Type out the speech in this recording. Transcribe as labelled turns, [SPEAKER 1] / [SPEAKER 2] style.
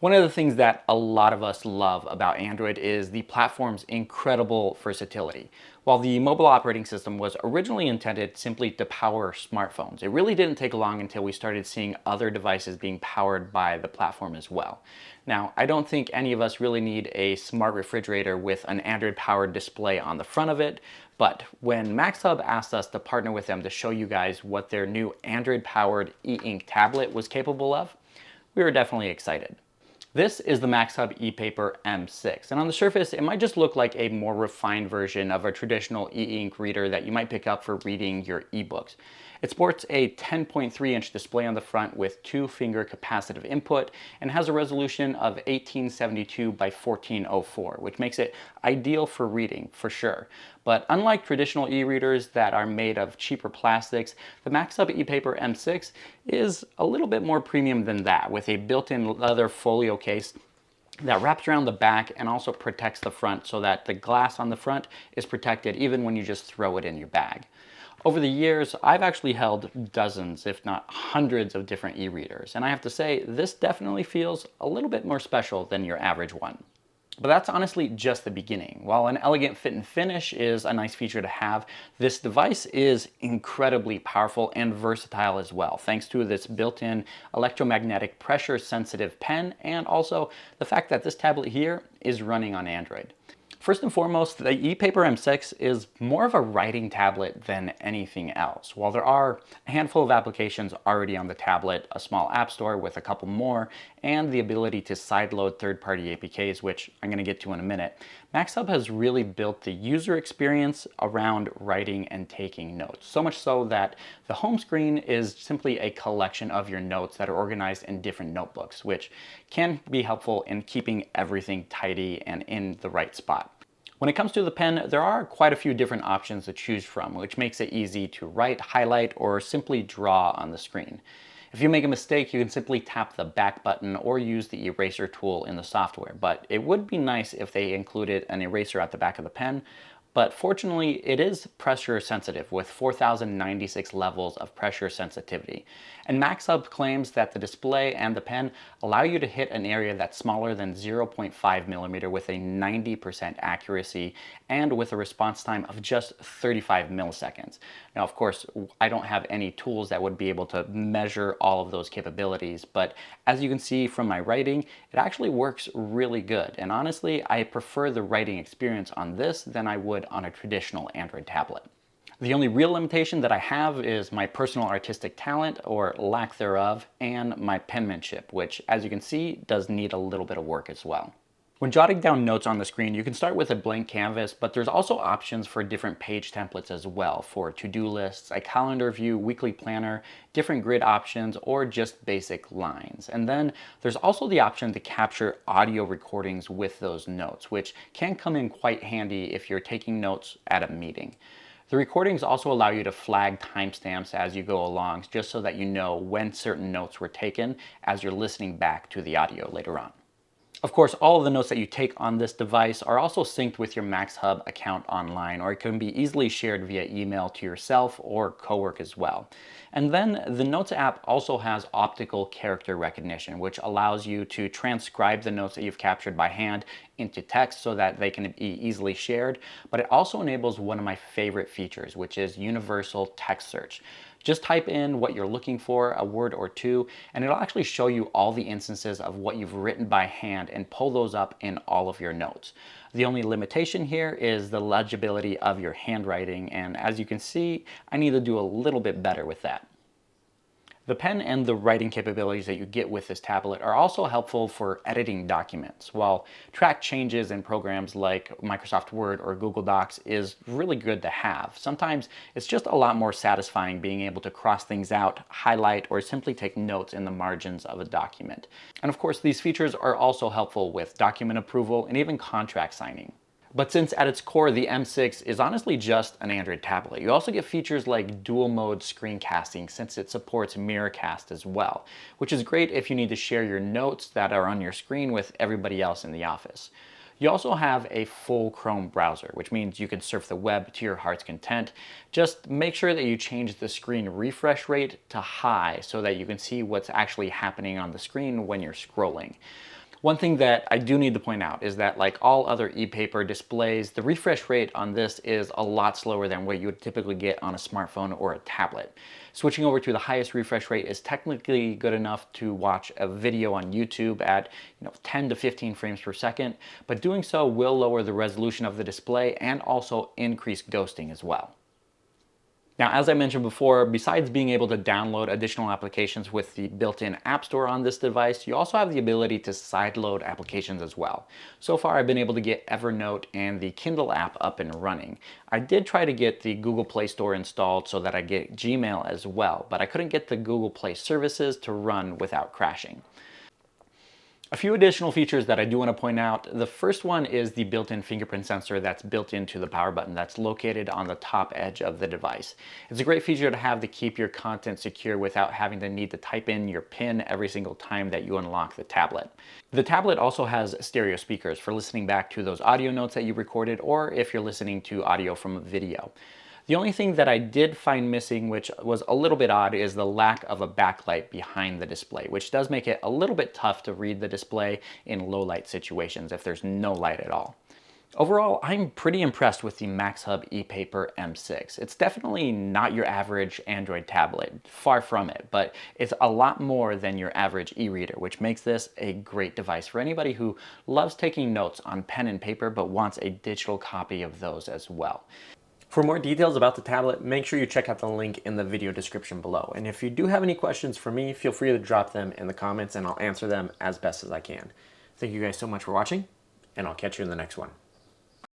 [SPEAKER 1] One of the things that a lot of us love about Android is the platform's incredible versatility. While the mobile operating system was originally intended simply to power smartphones, it really didn't take long until we started seeing other devices being powered by the platform as well. Now, I don't think any of us really need a smart refrigerator with an Android-powered display on the front of it, but when Maxhub asked us to partner with them to show you guys what their new Android-powered eInk tablet was capable of, we were definitely excited. This is the Maxhub ePaper M6, and on the surface it might just look like a more refined version of a traditional e-ink reader that you might pick up for reading your ebooks. It sports a 10.3-inch display on the front with 2-finger capacitive input and has a resolution of 1872 by 1404, which makes it ideal for reading for sure. But unlike traditional e-readers that are made of cheaper plastics, the Maxhub ePaper M6 is a little bit more premium than that, with a built-in leather folio case that wraps around the back and also protects the front so that the glass on the front is protected even when you just throw it in your bag. Over the years, I've actually held dozens, if not hundreds of different e-readers, and I have to say, this definitely feels a little bit more special than your average one. But that's honestly just the beginning. While an elegant fit and finish is a nice feature to have, this device is incredibly powerful and versatile as well, thanks to this built-in electromagnetic pressure-sensitive pen and also the fact that this tablet here is running on Android. First and foremost, the ePaper M6 is more of a writing tablet than anything else. While there are a handful of applications already on the tablet, a small app store with a couple more, and the ability to sideload third-party APKs, which I'm going to get to in a minute, Maxhub has really built the user experience around writing and taking notes. So much so that the home screen is simply a collection of your notes that are organized in different notebooks, which can be helpful in keeping everything tidy and in the right spot. When it comes to the pen, there are quite a few different options to choose from, which makes it easy to write, highlight, or simply draw on the screen. If you make a mistake, you can simply tap the back button or use the eraser tool in the software, but it would be nice if they included an eraser at the back of the pen. But fortunately, it is pressure sensitive with 4096 levels of pressure sensitivity. And Maxhub claims that the display and the pen allow you to hit an area that's smaller than 0.5 millimeter with a 90% accuracy and with a response time of just 35 milliseconds. Now, of course, I don't have any tools that would be able to measure all of those capabilities, but as you can see from my writing, it actually works really good. And honestly, I prefer the writing experience on this than I would on a traditional Android tablet. The only real limitation that I have is my personal artistic talent, or lack thereof, and my penmanship, which, as you can see, does need a little bit of work as well. When jotting down notes on the screen, you can start with a blank canvas, but there's also options for different page templates as well, for to-do lists, a calendar view, weekly planner, different grid options, or just basic lines. And then there's also the option to capture audio recordings with those notes, which can come in quite handy if you're taking notes at a meeting. The recordings also allow you to flag timestamps as you go along, just so that you know when certain notes were taken as you're listening back to the audio later on. Of course, all of the notes that you take on this device are also synced with your Maxhub account online, or it can be easily shared via email to yourself or cowork as well. And then the Notes app also has optical character recognition, which allows you to transcribe the notes that you've captured by hand into text so that they can be easily shared. But it also enables one of my favorite features, which is universal text search. Just type in what you're looking for, a word or two, and it'll actually show you all the instances of what you've written by hand and pull those up in all of your notes. The only limitation here is the legibility of your handwriting, and as you can see, I need to do a little bit better with that. The pen and the writing capabilities that you get with this tablet are also helpful for editing documents, while track changes in programs like Microsoft Word or Google Docs is really good to have. Sometimes it's just a lot more satisfying being able to cross things out, highlight, or simply take notes in the margins of a document. And of course, these features are also helpful with document approval and even contract signing. But since at its core the M6 is honestly just an Android tablet, you also get features like dual mode screencasting since it supports Mirrorcast as well, which is great if you need to share your notes that are on your screen with everybody else in the office. You also have a full Chrome browser, which means you can surf the web to your heart's content. Just make sure that you change the screen refresh rate to high so that you can see what's actually happening on the screen when you're scrolling. One thing that I do need to point out is that, like all other ePaper displays, the refresh rate on this is a lot slower than what you would typically get on a smartphone or a tablet. Switching over to the highest refresh rate is technically good enough to watch a video on YouTube at 10 to 15 frames per second, but doing so will lower the resolution of the display and also increase ghosting as well. Now, as I mentioned before, besides being able to download additional applications with the built-in App Store on this device, you also have the ability to sideload applications as well. So far, I've been able to get Evernote and the Kindle app up and running. I did try to get the Google Play Store installed so that I get Gmail as well, but I couldn't get the Google Play services to run without crashing. A few additional features that I do want to point out. The first one is the built-in fingerprint sensor that's built into the power button that's located on the top edge of the device. It's a great feature to have to keep your content secure without having to need to type in your PIN every single time that you unlock the tablet. The tablet also has stereo speakers for listening back to those audio notes that you recorded, or if you're listening to audio from a video. The only thing that I did find missing, which was a little bit odd, is the lack of a backlight behind the display, which does make it a little bit tough to read the display in low light situations if there's no light at all. Overall, I'm pretty impressed with the Maxhub ePaper M6. It's definitely not your average Android tablet, far from it, but it's a lot more than your average e-reader, which makes this a great device for anybody who loves taking notes on pen and paper but wants a digital copy of those as well. For more details about the tablet, make sure you check out the link in the video description below. And if you do have any questions for me, feel free to drop them in the comments and I'll answer them as best as I can. Thank you guys so much for watching, and I'll catch you in the next one.